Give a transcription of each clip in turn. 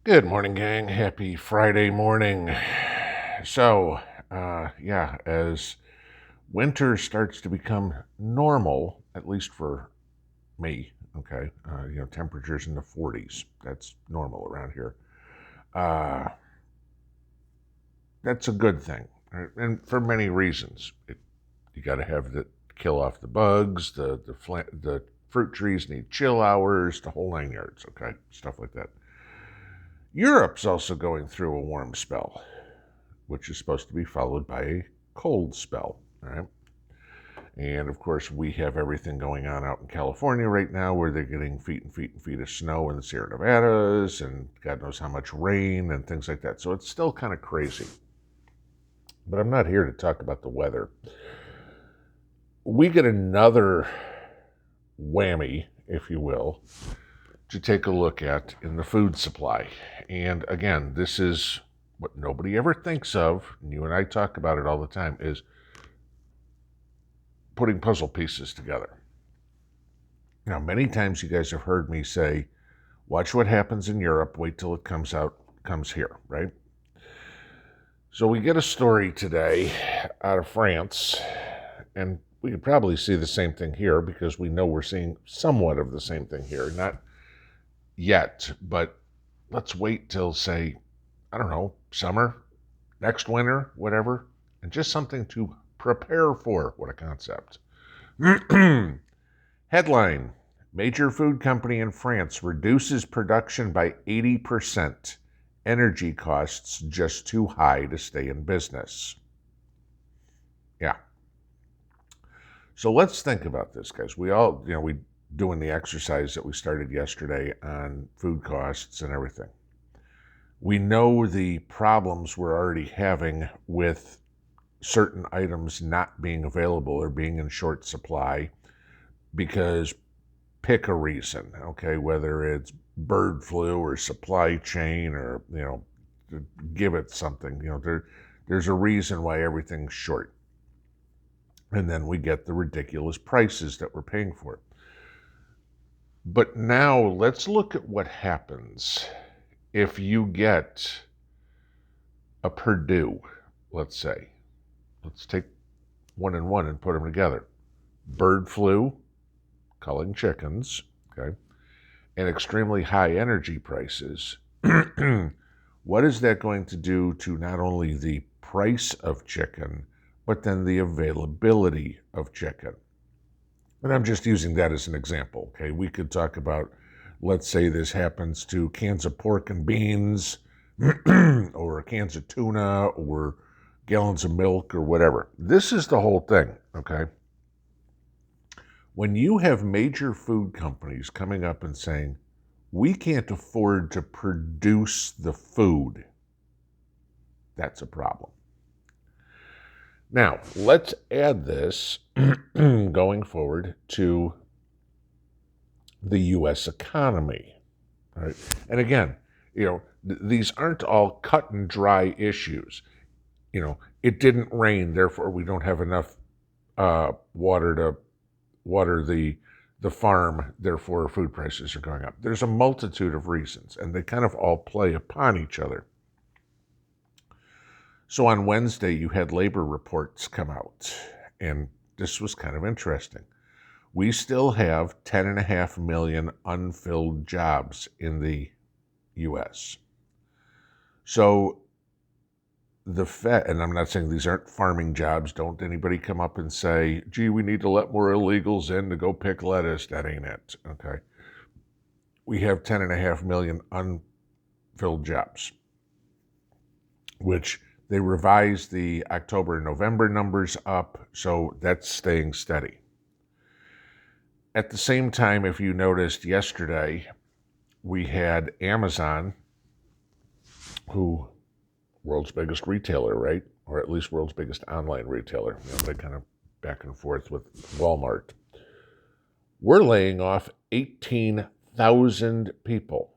Good morning, gang. Happy Friday morning. So, as winter starts to become normal, at least for me, okay, temperatures in the 40s, that's normal around here. Uh, that's a good thing, right? And for many reasons. You got to have the kill off the bugs, the fruit trees need chill hours, the whole 9 yards, okay, stuff like that. Europe's also going through a warm spell, which is supposed to be followed by a cold spell. All right. And of course, we have everything going on out in California right now where they're getting feet and feet and feet of snow in the Sierra Nevadas and God knows how much rain and things like that. So it's still kind of crazy. But I'm not here to talk about the weather. We get another whammy, if you will, to take a look at in the food supply. And again, this is what nobody ever thinks of, and you and I talk about it all the time, is putting puzzle pieces together. Now, many times you guys have heard me say, watch what happens in Europe, wait till it comes here, right? So we get a story today out of France, and we could probably see the same thing here because we know we're seeing somewhat of the same thing here. Not yet, but let's wait till, say, I don't know, summer, next winter, whatever, and just something to prepare for. What a concept. Headline: Major food company in France reduces production by 80%. Energy costs just too high to stay in business. Yeah. So let's think about this, guys. We all, we doing the exercise that we started yesterday on food costs and everything. We know the problems we're already having with certain items not being available or being in short supply because pick a reason, okay, whether it's bird flu or supply chain or, give it something, there's a reason why everything's short. And then we get the ridiculous prices that we're paying for it. But now let's look at what happens if you get a Purdue, let's say. Let's take one and one and put them together. Bird flu, culling chickens, okay, and extremely high energy prices. What is that going to do to not only the price of chicken, but then the availability of chicken? And I'm just using that as an example, okay? We could talk about, let's say this happens to cans of pork and beans, or cans of tuna, or gallons of milk, or whatever. This is the whole thing, okay? When you have major food companies coming up and saying, we can't afford to produce the food, that's a problem. Now, let's add this going forward to the U.S. economy. All right? And again, these aren't all cut and dry issues. It didn't rain, therefore we don't have enough water to water the farm, therefore food prices are going up. There's a multitude of reasons, and they kind of all play upon each other. So on Wednesday, you had labor reports come out, and this was kind of interesting. We still have 10.5 million unfilled jobs in the U.S. So the Fed, and I'm not saying these aren't farming jobs. Don't anybody come up and say, gee, we need to let more illegals in to go pick lettuce. That ain't it, okay? We have 10.5 million unfilled jobs, which they revised the October and November numbers up, so that's staying steady. At the same time, if you noticed yesterday, we had Amazon, who, world's biggest retailer, right? Or at least world's biggest online retailer. They kind of back and forth with Walmart. We're laying off 18,000 people.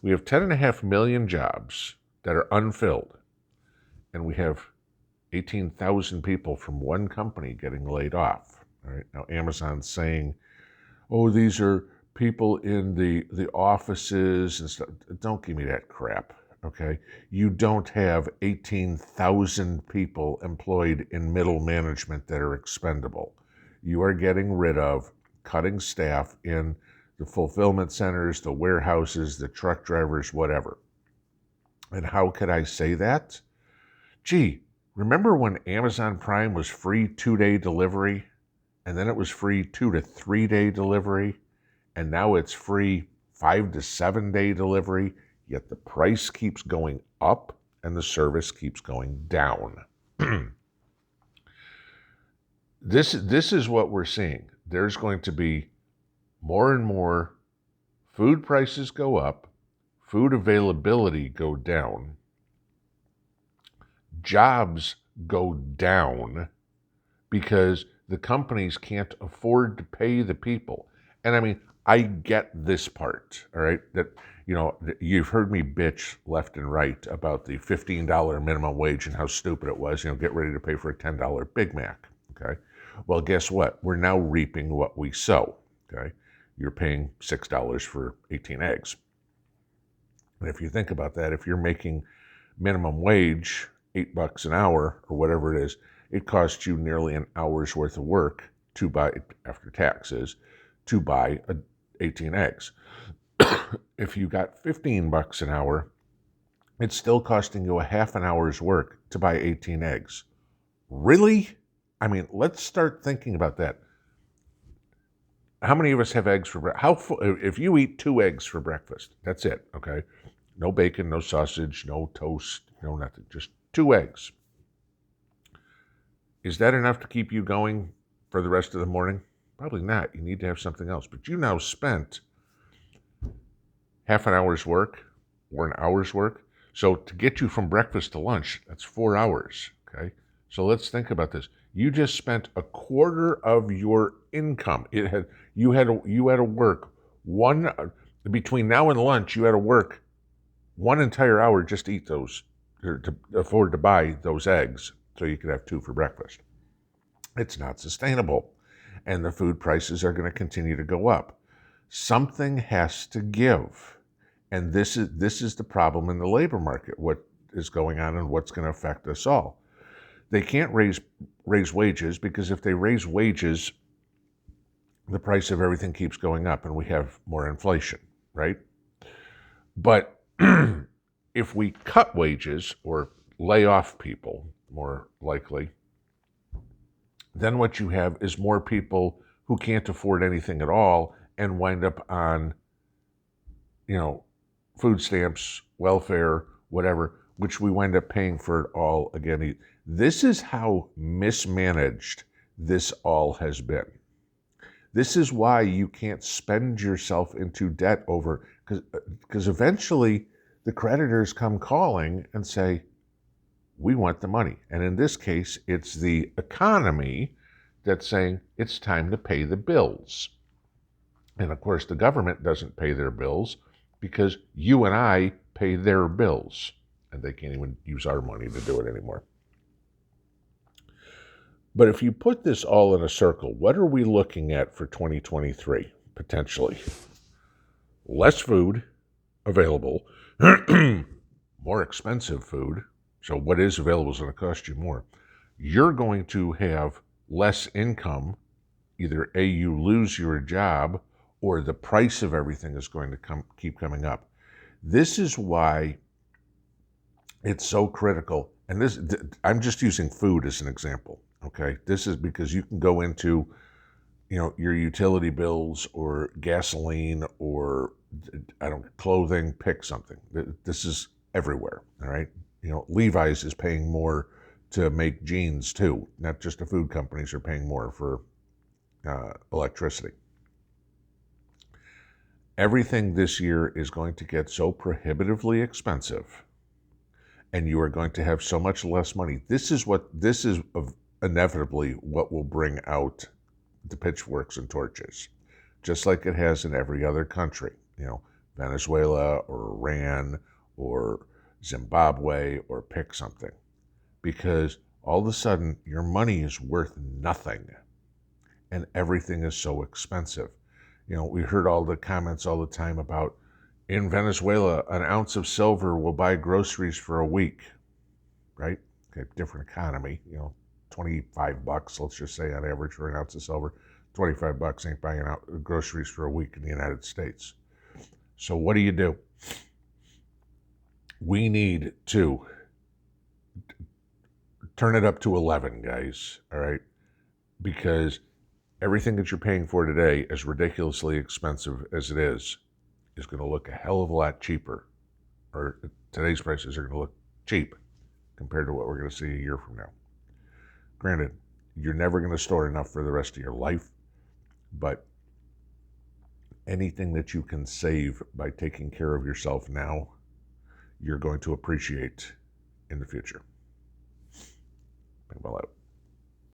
We have 10.5 million jobs that are unfilled, and we have 18,000 people from one company getting laid off. All right? Now, Amazon's saying, oh, these are people in the offices and stuff. Don't give me that crap, okay? You don't have 18,000 people employed in middle management that are expendable. You are getting rid of, cutting staff in the fulfillment centers, the warehouses, the truck drivers, whatever. And how could I say that? Gee, remember when Amazon Prime was free 2-day delivery, and then it was free 2 to 3 day delivery, and now it's free 5 to 7 day delivery, yet the price keeps going up and the service keeps going down. This is what we're seeing. There's going to be more and more food prices go up, food availability go down, jobs go down because the companies can't afford to pay the people. And I mean, I get this part, all right? That, you've heard me bitch left and right about the $15 minimum wage and how stupid it was. Get ready to pay for a $10 Big Mac, okay? Well, guess what? We're now reaping what we sow, okay? You're paying $6 for 18 eggs. And if you think about that, if you're making minimum wage $8 an hour or whatever it is, it costs you nearly an hour's worth of work to buy, after taxes, to buy 18 eggs. If you got $15 an hour, it's still costing you a half an hour's work to buy 18 eggs. Really? I mean, let's start thinking about that. How many of us have eggs for breakfast? If you eat 2 eggs for breakfast, that's it, okay? No bacon, no sausage, no toast, no nothing, just 2 eggs. Is that enough to keep you going for the rest of the morning? Probably not. You need to have something else. But you now spent half an hour's work or an hour's work. So to get you from breakfast to lunch, that's 4 hours, okay? So let's think about this. You just spent a quarter of your income. You had to work between now and lunch, you had to work 1 entire hour just to eat those, or to afford to buy those eggs so you could have 2 for breakfast. It's not sustainable. And the food prices are going to continue to go up. Something has to give. And this is the problem in the labor market, what is going on and what's going to affect us all. They can't raise wages, because if they raise wages, the price of everything keeps going up and we have more inflation, right? But if we cut wages or lay off people, more likely, then what you have is more people who can't afford anything at all and wind up on, food stamps, welfare, whatever, which we wind up paying for it all again. This is how mismanaged this all has been. This is why you can't spend yourself into debt over, because eventually the creditors come calling and say, we want the money. And in this case, it's the economy that's saying it's time to pay the bills. And of course, the government doesn't pay their bills because you and I pay their bills. And they can't even use our money to do it anymore. But if you put this all in a circle, what are we looking at for 2023, potentially? Less food available, more expensive food. So what is available is going to cost you more. You're going to have less income. Either A, you lose your job, or the price of everything is going to keep coming up. This is why it's so critical. And I'm just using food as an example, okay? This is because you can go into, your utility bills or gasoline or, clothing, pick something. This is everywhere, all right? Levi's is paying more to make jeans too. Not just the food companies are paying more for electricity. Everything this year is going to get so prohibitively expensive, and you are going to have so much less money. This is inevitably what will bring out the pitchforks and torches, just like it has in every other country. Venezuela or Iran or Zimbabwe, or pick something, because all of a sudden your money is worth nothing and everything is so expensive. We heard all the comments all the time about in Venezuela, an ounce of silver will buy groceries for a week, right? Okay, different economy, 25 bucks, let's just say on average for an ounce of silver. 25 bucks ain't buying out groceries for a week in the United States. So what do? We need to turn it up to 11, guys, all right? Because everything that you're paying for today, as ridiculously expensive as it is going to look a hell of a lot cheaper, or today's prices are going to look cheap compared to what we're going to see a year from now. Granted, you're never going to store enough for the rest of your life, but anything that you can save by taking care of yourself now, you're going to appreciate in the future. Pinball out.